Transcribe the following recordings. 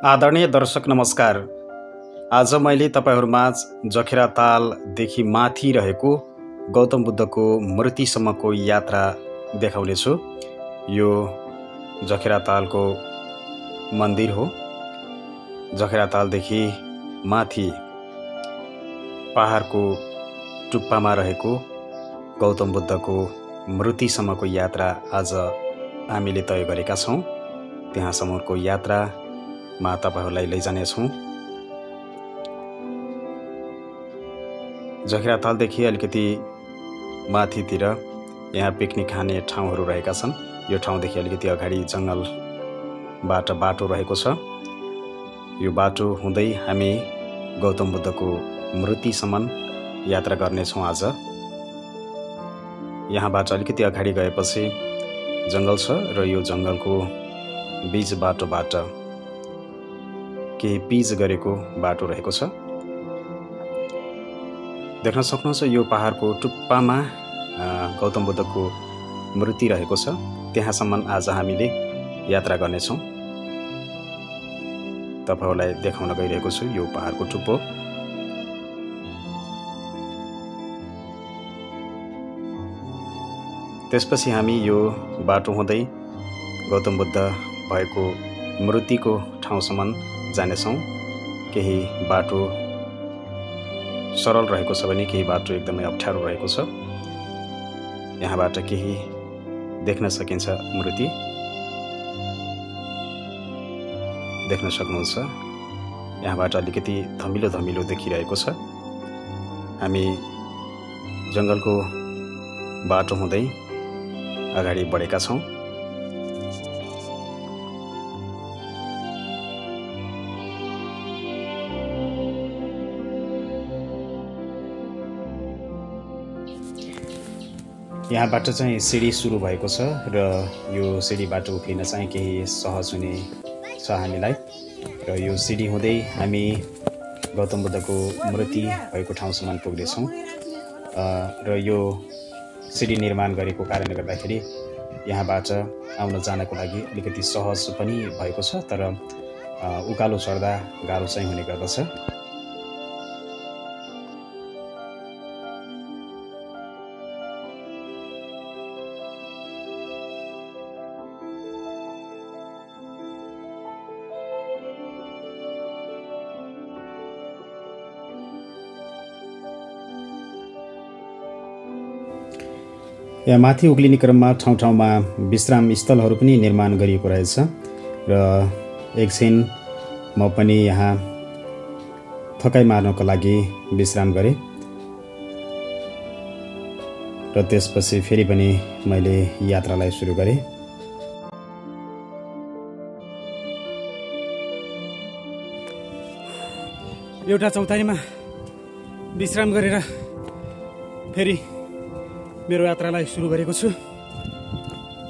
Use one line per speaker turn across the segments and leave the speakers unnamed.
आदरणीय दर्शक नमस्कार। आज मैले तपाईहरुमाझ जखेरा तालदेखि माथि रहेको गौतम बुद्धको मूर्तिसम्मको यात्रा देखाउने छु। यो जखेरा तालको मन्दिर हो। जखेरा तालदेखि माथि पहाडको टुप्पामा रहेको गौतम बुद्धको मूर्तिसम्मको यात्रा आज हामीले तय गरेका छौं। त्यहाँसम्मको यात्रामा तपाईहरुलाई लैजानेछौं। जखेरा तालदेखि अलिकति माथितिर यहाँ पिकनिक खाने ठाउँहरू रहेका छन्। यो ठाउँदेखि अलिकति अगाडि जंगलबाट बाटो रहेको छ। यो बाटो हुँदै हामी गौतम बुद्धको मूर्तिसम्म यात्रा गर्नेछौं। आज यहाँबाट अलिकति अगाडि गएपछि जंगल छ र यो जंगलको बीच बाटोबाट केही पिच गरेको बाटो रहेको छ। देख्न सक्नुहुन्छ यो पहाडको टुप्पामा गौतम बुद्धको मूर्ति रहेको छ। त्यहाँसम्म आज हामीले यात्रा गर्नेछौं। तपाईहरुलाई देखाउन गइरहेको छु यो पहाडको टुप्पो। त्यसपछि हामी यो बाटो हुँदै गौतम बुद्ध भएको मूर्तिको ठाउँसम्म जानेछौं। केही बाटो सरल रहेको छ भने केही बाटो एकदमै अप्ठ्यारो रहेको छ। यहाँबाट केही देख्न सकिन्छ मूर्ति देख्न सक्नुहुन्छ। यहाँबाट अलिकति धमिलो धमिलो देखिरहेको छ। हामी जंगलको बाटो हुँदै अगाडि बढेका छौं। यहाँबाट चाहिँ सिडी सुरु भएको छ र यो सिडीबाट उक्लिन चाहिँ केही सहज हुने छ हामीलाई। र यो सिडी हुँदै हामी गौतम बुद्धको मूर्ति भएको ठाउँसम्म पुग्नेछौं। र यो सिडी निर्माण गरेको कारणले गर्दाखेरि यहाँबाट आउन जानको लागि अलिकति सहज पनि भएको छ, तर उकालो चढ्दा गाह्रो चाहिँ हुने गर्दछ। यहाँ माथि उक्लिने क्रममा ठाउँ ठाउँमा विश्राम स्थलहरू पनि निर्माण गरिएको रहेछ। र एकछिन म पनि यहाँ थकाइ मार्नको लागि विश्राम गरेँ र त्यसपछि फेरि पनि मैले यात्रालाई सुरु गरेँ।
एउटा चौतारीमा विश्राम गरेर फेरि मेरो यात्रालाई सुरु गरेको छु।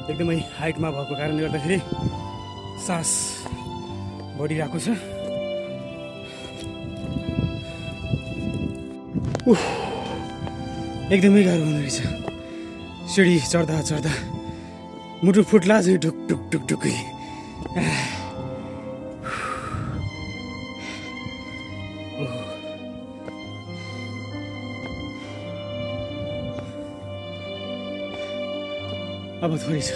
एकदमै हाइटमा भएको कारणले गर्दाखेरि सास बढिरहेको छ। एकदमै गाह्रो हुँदो रहेछ। सिडी चढ्दा चढ्दा मुटु फुट्ला चाहिँ ढुक ढुक ढुक ढुकै। अब थोरै छ।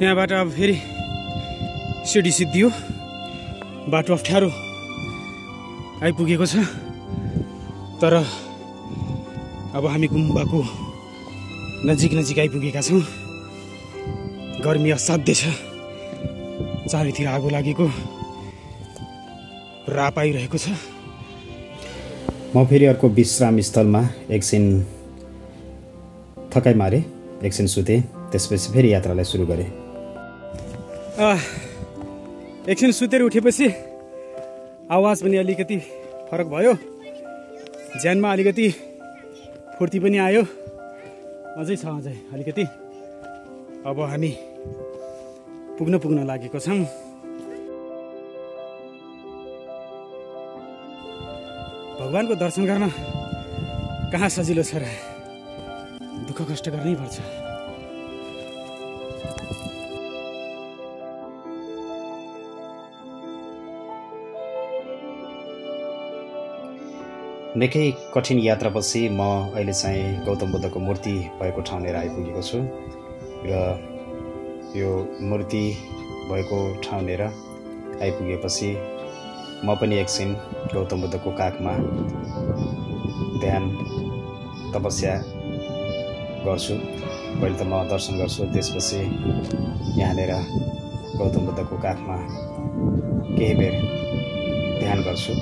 यहाँबाट अब फेरि सिडी सिद्धियो। बाटो अप्ठ्यारो आइपुगेको छ, तर अब हामी गुम्बाको नजिक नजिक आइपुगेका छौँ। गर्मी असाध्य छ। चारैतिर आगो लागेको राप आइरहेको छ।
म फेरि अर्को विश्राम स्थलमा एकछिन थकाइ मारे, एकछिन सुते, त्यसपछि फेरि यात्रालाई सुरु गरे।
एकछिन सुतेर उठेपछि आवाज पनि अलिकति फरक भयो। ज्यानमा अलिकति फुर्ती पनि आयो। अझै छ अझै अलिकति। अब हामी पुग्न लागेको छौँ। भगवानको दर्शन गर्न कहाँ सजिलो छ र। दुःख कष्ट गर्नै पर्छ।
निकै कठिन यात्रापछि म अहिले चाहिँ गौतम बुद्धको मूर्ति भएको ठाउँनेर आइपुगेको छु र यो मूर्ति भएको ठाउँनेर आइपुगेपछि म पनि एकछिन गौतम बुद्धको काखमा ध्यान तपस्या गर्छु। पहिले त म दर्शन गर्छु, त्यसपछि यहाँनिर गौतम बुद्धको काखमा केही बेर ध्यान गर्छु।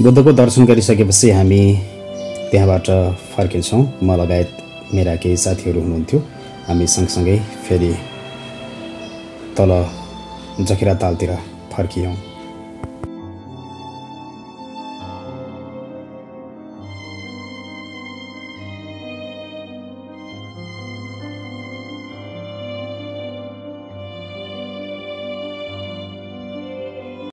बुद्धको दर्शन गरिसकेपछि हामी त्यहाँबाट फर्किन्छौँ। म लगायत मेरा केही साथीहरू हुनुहुन्थ्यो। हामी सँगसँगै फेरि तल जखिरा तालतिर फर्कियौँ।